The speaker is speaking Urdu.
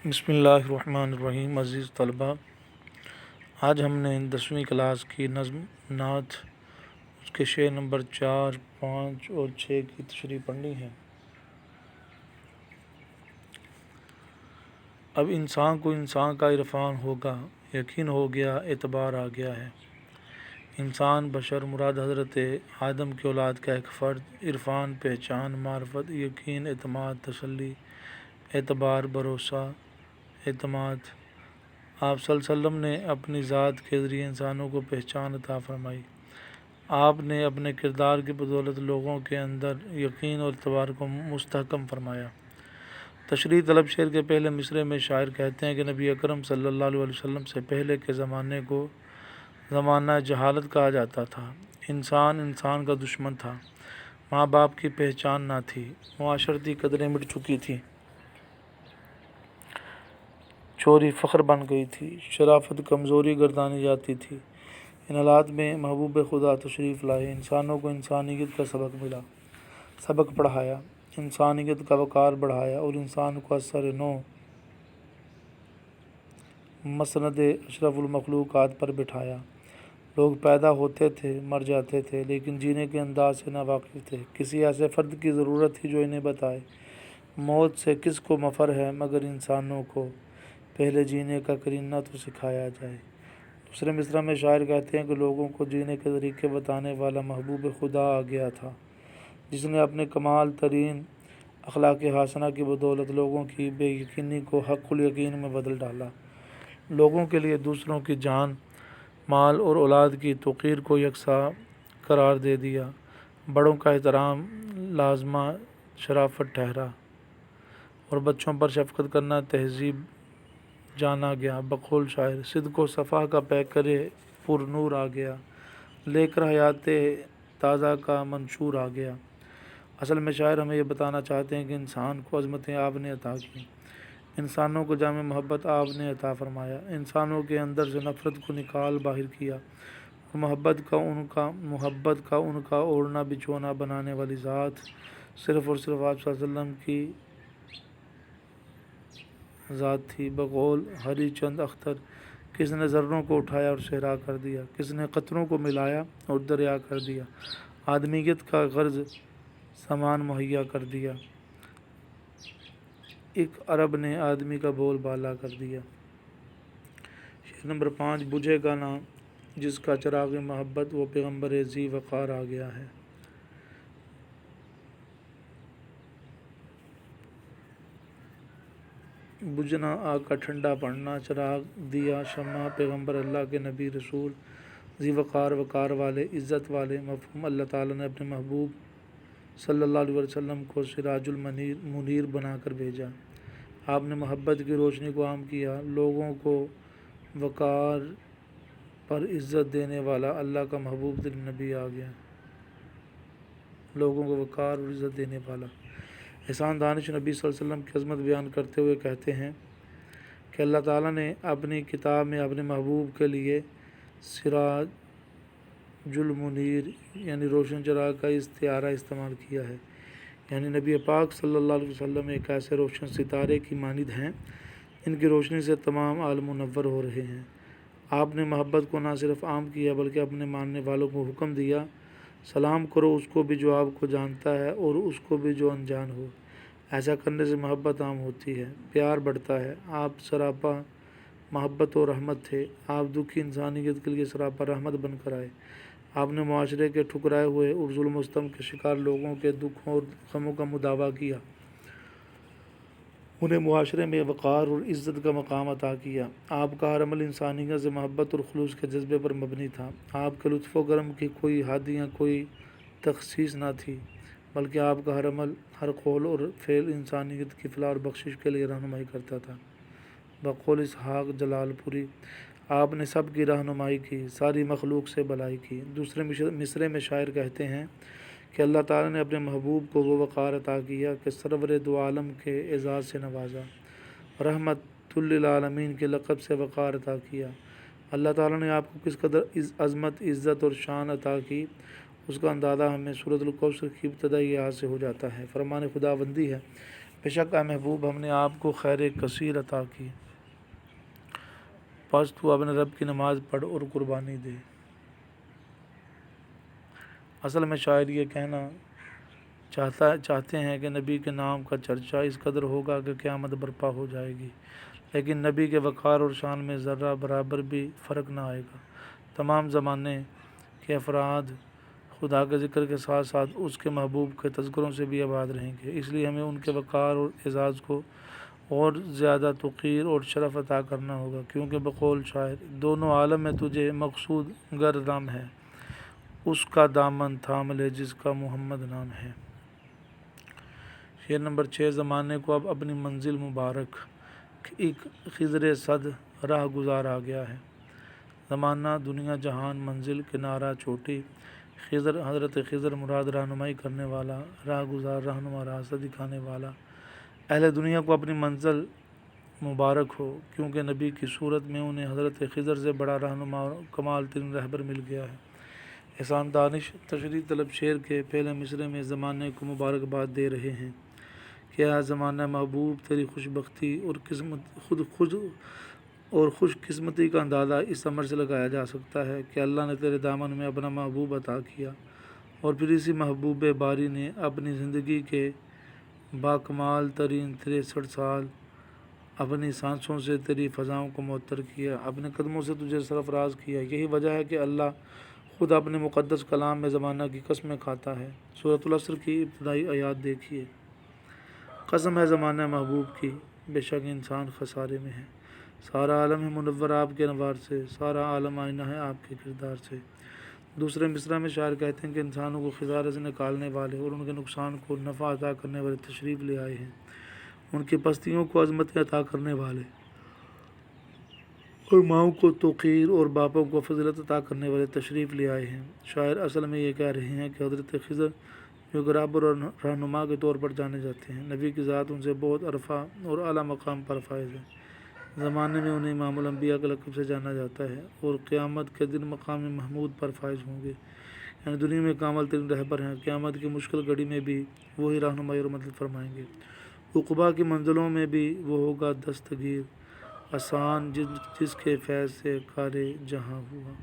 بسم اللہ الرحمن الرحیم۔ عزیز طلباء، آج ہم نے 10ویں کلاس کی نظم نعت اس کے شعر نمبر 4، 5 اور 6 کی تشریح پڑھنی ہے۔ اب انسان کو انسان کا عرفان ہوگا، یقین ہو گیا، اعتبار آ گیا ہے۔ انسان بشر مراد حضرت آدم کی اولاد کا ایک فرد، عرفان پہچان، معرفت، یقین، اعتماد، تسلی، اعتبار، بھروسہ، اعتماد۔ آپ صلی اللہ علیہ وسلم نے اپنی ذات کے ذریعے انسانوں کو پہچان عطا فرمائی۔ آپ نے اپنے کردار کی بدولت لوگوں کے اندر یقین اور اعتبار کو مستحکم فرمایا۔ تشریح طلب شعر کے پہلے مصرعے میں شاعر کہتے ہیں کہ نبی اکرم صلی اللہ علیہ وسلم سے پہلے کے زمانے کو زمانہ جہالت کہا جاتا تھا۔ انسان انسان کا دشمن تھا، ماں باپ کی پہچان نہ تھی، معاشرتی قدریں مٹ چکی تھیں، چوری فخر بن گئی تھی، شرافت کمزوری گردانی جاتی تھی۔ ان حالات میں محبوب خدا تشریف لائے، انسانوں کو انسانیت کا سبق پڑھایا، انسانیت کا وقار بڑھایا اور انسان کو اثر نو مسند اشرف المخلوقات پر بٹھایا۔ لوگ پیدا ہوتے تھے، مر جاتے تھے، لیکن جینے کے انداز سے ناواقف تھے۔ کسی ایسے فرد کی ضرورت تھی جو انہیں بتائے موت سے کس کو مفر ہے، مگر انسانوں کو پہلے جینے کا کرینہ تو سکھایا جائے۔ دوسرے مصرعے میں شاعر کہتے ہیں کہ لوگوں کو جینے کے طریقے بتانے والا محبوب خدا آ گیا تھا، جس نے اپنے کمال ترین اخلاق حسنہ کی بدولت لوگوں کی بے یقینی کو حق الیقین میں بدل ڈالا۔ لوگوں کے لیے دوسروں کی جان، مال اور اولاد کی توقیر کو یکساں قرار دے دیا۔ بڑوں کا احترام لازمہ شرافت ٹھہرا اور بچوں پر شفقت کرنا تہذیب جانا گیا۔ بقول شاعر: صدق و صفا کا پیکرِ پر نور آ گیا، لے کر حیات تازہ کا منشور آ گیا۔ اصل میں شاعر ہمیں یہ بتانا چاہتے ہیں کہ انسان کو عظمتیں آپ نے عطا کی، انسانوں کو جامع محبت آپ نے عطا فرمایا، انسانوں کے اندر سے نفرت کو نکال باہر کیا اور محبت کا ان کا اوڑھنا بچھونا بنانے والی ذات صرف اور صرف آپ صلی اللہ علیہ وسلم کی ذات تھی۔ بقول ہری چند اختر: کس نے ذروں کو اٹھایا اور صحرا کر دیا، کس نے قطروں کو ملایا اور دریا کر دیا، آدمیت کا غرض سامان مہیا کر دیا، ایک عرب نے آدمی کا بول بالا کر دیا۔ شعر نمبر 5: بجھے گا نہ جس کا چراغ محبت، وہ پیغمبر ذی وقار آ گیا ہے۔ بجھنا آگ کا ٹھنڈا پڑنا، چراغ دیا شمع پیغمبر اللہ کے نبی رسول ذی وقار، وقار والے، عزت والے۔ مفہوم: اللہ تعالیٰ نے اپنے محبوب صلی اللہ علیہ وسلم کو سراج المنیر بنا کر بھیجا۔ آپ نے محبت کی روشنی کو عام کیا۔ لوگوں کو وقار پر عزت دینے والا اللہ کا محبوب ترین نبی آ گیا۔ لوگوں کو وقار اور عزت دینے والا۔ احسان دانش نبی صلی اللہ علیہ وسلم کی عظمت بیان کرتے ہوئے کہتے ہیں کہ اللہ تعالیٰ نے اپنی کتاب میں اپنے محبوب کے لیے سراج المنیر یعنی روشن چراغ کا استعارہ استعمال کیا ہے، یعنی نبی پاک صلی اللہ علیہ وسلم ایک ایسے روشن ستارے کی مانند ہیں جن کی روشنی سے تمام عالم منور ہو رہے ہیں۔ آپ نے محبت کو نہ صرف عام کیا بلکہ اپنے ماننے والوں کو حکم دیا، سلام کرو اس کو بھی جو آپ کو جانتا ہے اور اس کو بھی جو انجان ہو۔ ایسا کرنے سے محبت عام ہوتی ہے، پیار بڑھتا ہے۔ آپ سراپا محبت و رحمت تھے، آپ دکھی انسانیت کے لیے سراپا رحمت بن کر آئے۔ آپ نے معاشرے کے ٹھکرائے ہوئے اور ظلم و ستم کے شکار لوگوں کے دکھوں اور غموں کا مداوع کیا، انہیں معاشرے میں وقار اور عزت کا مقام عطا کیا۔ آپ کا ہر عمل انسانیت سے محبت اور خلوص کے جذبے پر مبنی تھا۔ آپ کے لطف و کرم کی کوئی حد یا کوئی تخصیص نہ تھی، بلکہ آپ کا ہر عمل، ہر قول اور فعل انسانیت کی فلاح اور بخشش کے لیے رہنمائی کرتا تھا۔ بقول اسحاق جلال پوری: آپ نے سب کی رہنمائی کی، ساری مخلوق سے بھلائی کی۔ دوسرے مصرعے میں شاعر کہتے ہیں کہ اللہ تعالیٰ نے اپنے محبوب کو وہ وقار عطا کیا کہ سرور دو عالم کے اعزاز سے نوازا، رحمت للعالمین کے لقب سے وقار عطا کیا۔ اللہ تعالیٰ نے آپ کو کس قدر عظمت، عزت اور شان عطا کی، اس کا اندازہ ہمیں سورۃ الکوثر کی ابتدائی آیات سے ہو جاتا ہے۔ فرمان خداوندی ہے: بے شک اے محبوب ہم نے آپ کو خیر کثیر عطا کی، پس تو اپنے رب کی نماز پڑھ اور قربانی دے۔ اصل میں شاعر یہ کہنا چاہتے ہیں کہ نبی کے نام کا چرچا اس قدر ہوگا کہ قیامت برپا ہو جائے گی، لیکن نبی کے وقار اور شان میں ذرہ برابر بھی فرق نہ آئے گا۔ تمام زمانے کے افراد خدا کے ذکر کے ساتھ ساتھ اس کے محبوب کے تذکروں سے بھی آباد رہیں گے، اس لیے ہمیں ان کے وقار اور اعزاز کو اور زیادہ توقیر اور شرف عطا کرنا ہوگا، کیونکہ بقول شاعر دونوں عالم میں تجھے مقصود گر دم ہے، اس کا دامن تھام لے جس کا محمد نام ہے۔ شعر نمبر 6 زمانے کو اب اپنی منزل مبارک ایک خضر صد راہ گزار آ گیا ہے۔ زمانہ دنیا جہان منزل کنارہ چوٹی، خضر حضرت خضر مراد رہنمائی کرنے والا، راہ گزار رہنما راستہ دکھانے والا۔ اہل دنیا کو اپنی منزل مبارک ہو، کیونکہ نبی کی صورت میں انہیں حضرت خضر سے بڑا رہنما اور کمال ترین رہبر مل گیا ہے۔ احسان دانش تشریح طلب شعر کے پہلے مصرعے میں زمانے کو مبارکباد دے رہے ہیں کہ اے زمانہ محبوب، تیری خوش بختی اور خوش قسمتی کا اندازہ اس عمر سے لگایا جا سکتا ہے کہ اللہ نے تیرے دامن میں اپنا محبوب عطا کیا، اور پھر اسی محبوب باری نے اپنی زندگی کے باکمال ترین 63 سال اپنی سانسوں سے تیری فضاؤں کو معطر کیا، اپنے قدموں سے تجھے سرفراز کیا۔ یہی وجہ ہے کہ اللہ خود اپنے مقدس کلام میں زمانہ کی قسمیں کھاتا ہے۔ سورۃ العصر کی ابتدائی آیات دیکھیے۔ قسم ہے زمانہ محبوب کی، بے شک انسان خسارے میں ہے۔ سارا عالم ہے منور آپ کے انوار سے، سارا عالم آئینہ ہے آپ کے کردار سے۔ دوسرے مصرع میں شاعر کہتے ہیں کہ انسانوں کو خسارے سے نکالنے والے اور ان کے نقصان کو نفع عطا کرنے والے تشریف لے آئے ہیں، ان کی پستیوں کو عظمتیں عطا کرنے والے اور ماؤں کو توقیر اور باپوں کو فضیلت عطا کرنے والے تشریف لے آئے ہیں۔ شاعر اصل میں یہ کہہ رہے ہیں کہ حضرت خضر جو رہبر اور رہنما کے طور پر جانے جاتے ہیں، نبی کی ذات ان سے بہت عرفہ اور اعلیٰ مقام پر فائز ہے۔ زمانے میں انہیں امام الانبیاء کے لقب سے جانا جاتا ہے، اور قیامت کے دن مقام محمود پر فائز ہوں گے، یعنی دنیا میں کامل ترین رہبر ہیں۔ قیامت کی مشکل گھڑی میں بھی وہی رہنمائی اور مدد فرمائیں گے۔ عقبیٰ کی منزلوں میں بھی وہ ہوگا دستگیر، آسان جس کے فیض سے کار جہاں ہوا۔